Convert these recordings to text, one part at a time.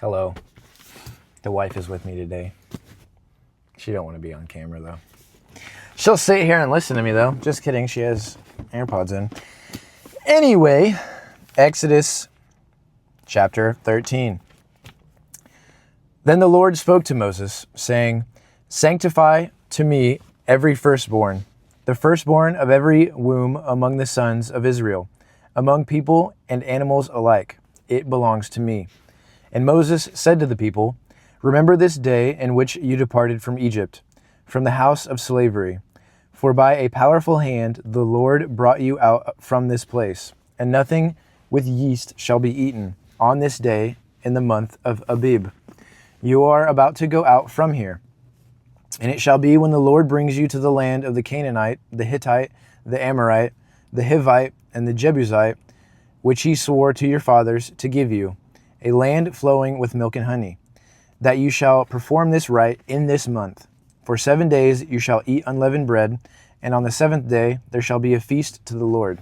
Hello. The wife is with me today. She don't want to be on camera though. She'll sit here and listen to me though. Just kidding. She has AirPods in. Anyway, Exodus chapter 13. Then the Lord spoke to Moses, saying, "Sanctify to me every firstborn, the firstborn of every womb among the sons of Israel, among people and animals alike. It belongs to me." And Moses said to the people, "Remember this day in which you departed from Egypt, from the house of slavery. For by a powerful hand the Lord brought you out from this place, and nothing with yeast shall be eaten on this day in the month of Abib. You are about to go out from here. And it shall be when the Lord brings you to the land of the Canaanite, the Hittite, the Amorite, the Hivite, and the Jebusite, which he swore to your fathers to give you, a land flowing with milk and honey, that you shall perform this rite in this month. For 7 days you shall eat unleavened bread, and on the seventh day there shall be a feast to the Lord.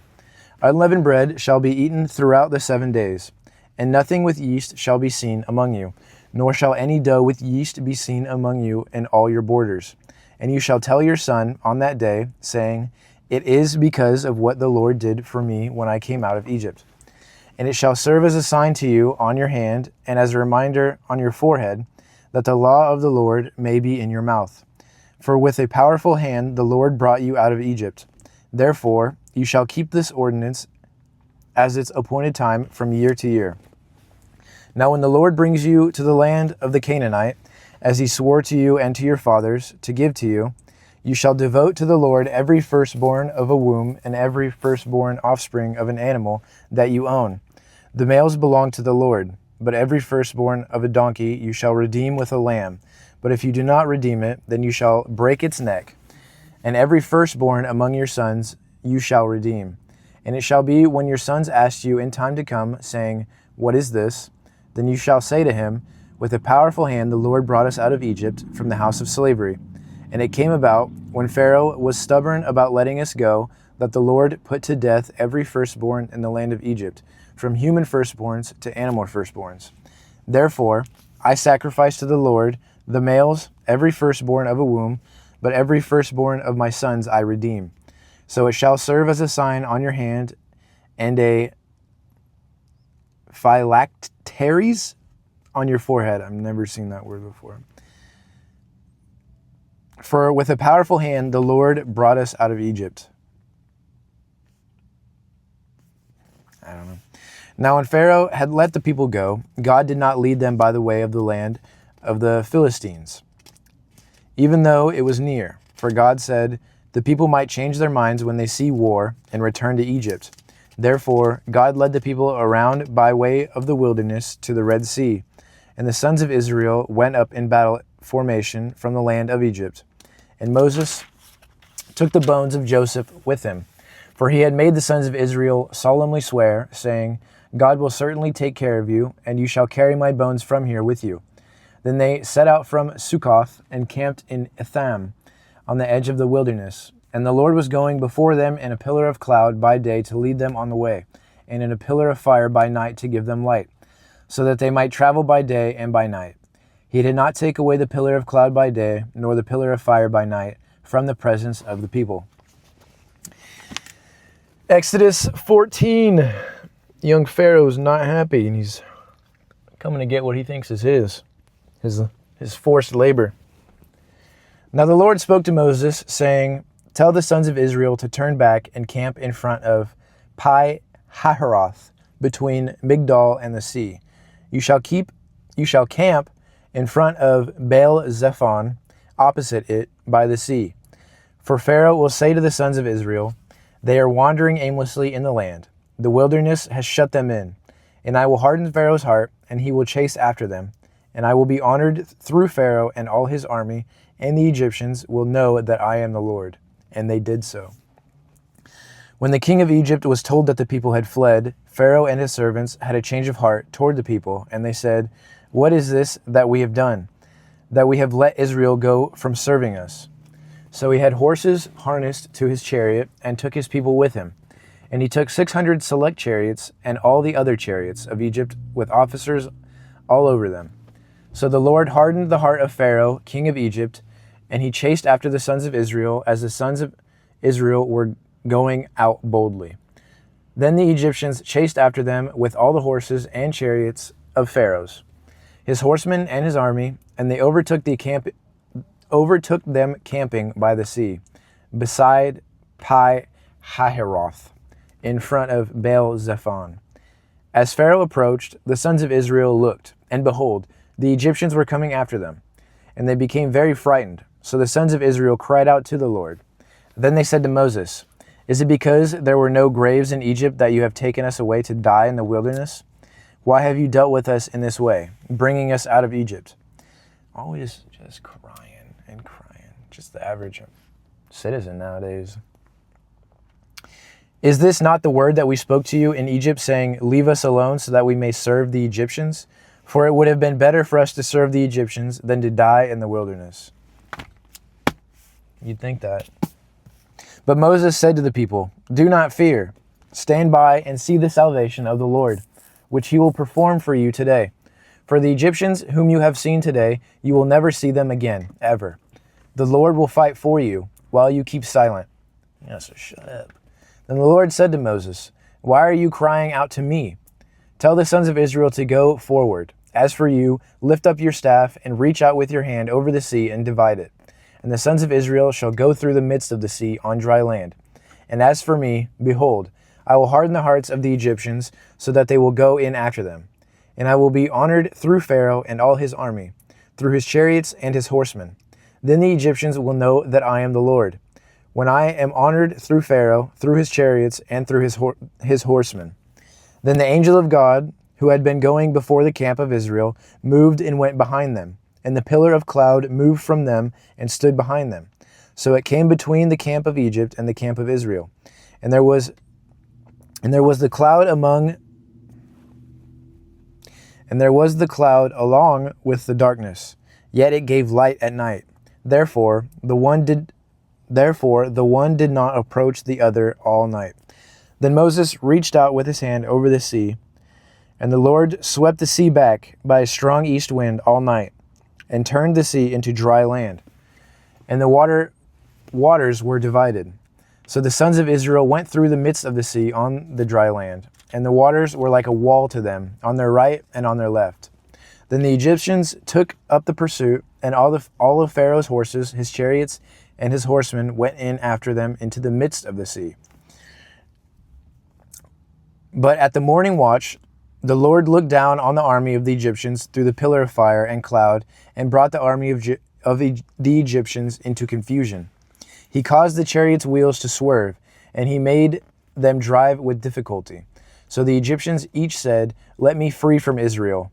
Unleavened bread shall be eaten throughout the 7 days, and nothing with yeast shall be seen among you, nor shall any dough with yeast be seen among you in all your borders. And you shall tell your son on that day, saying, It is because of what the Lord did for me when I came out of Egypt. And it shall serve as a sign to you on your hand, and as a reminder on your forehead, that the law of the Lord may be in your mouth. For with a powerful hand the Lord brought you out of Egypt. Therefore you shall keep this ordinance as its appointed time from year to year. Now when the Lord brings you to the land of the Canaanite, as he swore to you and to your fathers to give to you, you shall devote to the Lord every firstborn of a womb and every firstborn offspring of an animal that you own. The males belong to the Lord, but every firstborn of a donkey you shall redeem with a lamb. But if you do not redeem it, then you shall break its neck. And every firstborn among your sons you shall redeem. And it shall be when your sons ask you in time to come, saying, What is this? Then you shall say to him, With a powerful hand the Lord brought us out of Egypt from the house of slavery. And it came about, when Pharaoh was stubborn about letting us go, that the Lord put to death every firstborn in the land of Egypt, from human firstborns to animal firstborns. Therefore I sacrifice to the Lord the males, every firstborn of a womb, but every firstborn of my sons I redeem. So it shall serve as a sign on your hand, and a phylacteries on your forehead." I've never seen that word before. "For with a powerful hand the Lord brought us out of Egypt." I don't know. Now when Pharaoh had let the people go, God did not lead them by the way of the land of the Philistines, even though it was near. For God said, the people might change their minds when they see war and return to Egypt. Therefore, God led the people around by way of the wilderness to the Red Sea, and the sons of Israel went up in battle formation from the land of Egypt. And Moses took the bones of Joseph with him, for he had made the sons of Israel solemnly swear, saying, God will certainly take care of you, and you shall carry my bones from here with you. Then they set out from Succoth and camped in Etham on the edge of the wilderness. And the Lord was going before them in a pillar of cloud by day to lead them on the way, and in a pillar of fire by night to give them light, so that they might travel by day and by night. He did not take away the pillar of cloud by day, nor the pillar of fire by night, from the presence of the people. Exodus 14. Young Pharaoh's not happy, and he's coming to get what he thinks is his forced labor. Now the Lord spoke to Moses, saying, Tell the sons of Israel to turn back and camp in front of Pi-hahiroth, between Migdol and the sea. You shall camp in front of Baal-zephon, opposite it, by the sea. For Pharaoh will say to the sons of Israel, They are wandering aimlessly in the land. The wilderness has shut them in. And I will harden Pharaoh's heart, and he will chase after them. And I will be honored through Pharaoh and all his army, and the Egyptians will know that I am the Lord. And they did so. When the king of Egypt was told that the people had fled, Pharaoh and his servants had a change of heart toward the people, and they said, What is this that we have done, that we have let Israel go from serving us? So he had horses harnessed to his chariot and took his people with him. And he took 600 select chariots and all the other chariots of Egypt with officers all over them. So the Lord hardened the heart of Pharaoh, king of Egypt, and he chased after the sons of Israel as the sons of Israel were going out boldly. Then the Egyptians chased after them with all the horses and chariots of Pharaoh's, his horsemen and his army, and they overtook them camping by the sea, beside Pi Hahiroth, in front of Baal Zephon. As Pharaoh approached, the sons of Israel looked, and behold, the Egyptians were coming after them, and they became very frightened. So the sons of Israel cried out to the Lord. Then they said to Moses, "Is it because there were no graves in Egypt that you have taken us away to die in the wilderness? Why have you dealt with us in this way, bringing us out of Egypt?" Always just crying and crying. Just the average citizen nowadays. "Is this not the word that we spoke to you in Egypt, saying, 'Leave us alone so that we may serve the Egyptians'? For it would have been better for us to serve the Egyptians than to die in the wilderness." You'd think that. But Moses said to the people, "Do not fear. Stand by and see the salvation of the Lord, which he will perform for you today. For the Egyptians whom you have seen today, you will never see them again, ever. The Lord will fight for you while you keep silent." Yeah, so shut up. Then the Lord said to Moses, "Why are you crying out to me? Tell the sons of Israel to go forward. As for you, lift up your staff and reach out with your hand over the sea and divide it. And the sons of Israel shall go through the midst of the sea on dry land. And as for me, behold, I will harden the hearts of the Egyptians so that they will go in after them. And I will be honored through Pharaoh and all his army, through his chariots and his horsemen. Then the Egyptians will know that I am the Lord, when I am honored through Pharaoh, through his chariots, and through his horsemen." Then the angel of God, who had been going before the camp of Israel, moved and went behind them. And the pillar of cloud moved from them and stood behind them. So it came between the camp of Egypt and the camp of Israel. And there was the cloud along with the darkness, yet it gave light at night. Therefore the one did not approach the other all night. Then Moses reached out with his hand over the sea, and the Lord swept the sea back by a strong east wind all night, and turned the sea into dry land. And the waters were divided. So the sons of Israel went through the midst of the sea on the dry land, and the waters were like a wall to them, on their right and on their left. Then the Egyptians took up the pursuit, and all of Pharaoh's horses, his chariots, and his horsemen went in after them into the midst of the sea. But at the morning watch, the Lord looked down on the army of the Egyptians through the pillar of fire and cloud, and brought the army of the Egyptians into confusion. He caused the chariots' wheels to swerve, and he made them drive with difficulty. So the Egyptians each said, "Let me free from Israel,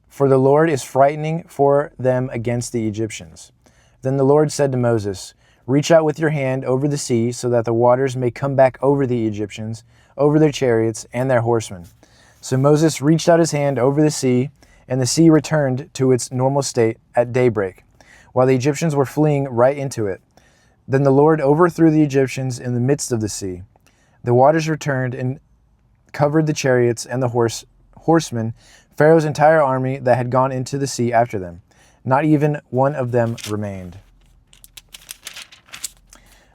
for the Lord is frightening for them against the Egyptians." Then the Lord said to Moses, "Reach out with your hand over the sea so that the waters may come back over the Egyptians, over their chariots and their horsemen." So Moses reached out his hand over the sea, and the sea returned to its normal state at daybreak, while the Egyptians were fleeing right into it. Then the Lord overthrew the Egyptians in the midst of the sea. The waters returned and covered the chariots and the horsemen, Pharaoh's entire army that had gone into the sea after them. Not even one of them remained.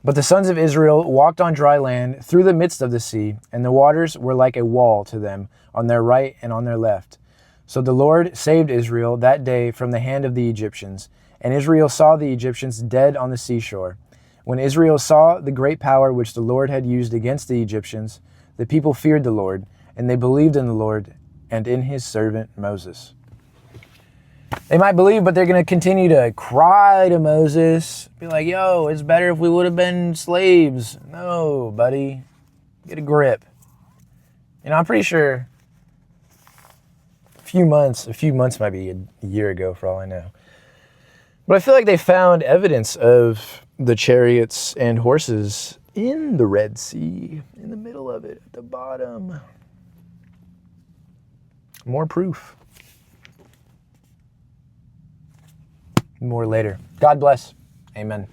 But the sons of Israel walked on dry land through the midst of the sea, and the waters were like a wall to them on their right and on their left. So the Lord saved Israel that day from the hand of the Egyptians, and Israel saw the Egyptians dead on the seashore. When Israel saw the great power which the Lord had used against the Egyptians, the people feared the Lord, and they believed in the Lord and in his servant Moses. They might believe, but they're going to continue to cry to Moses. Be like, "Yo, it's better if we would have been slaves." No, buddy. Get a grip. I'm pretty sure a few months might be a year ago for all I know. But I feel like they found evidence of the chariots and horses in the Red Sea, in the middle of it, at the bottom. More proof. More later. God bless. Amen.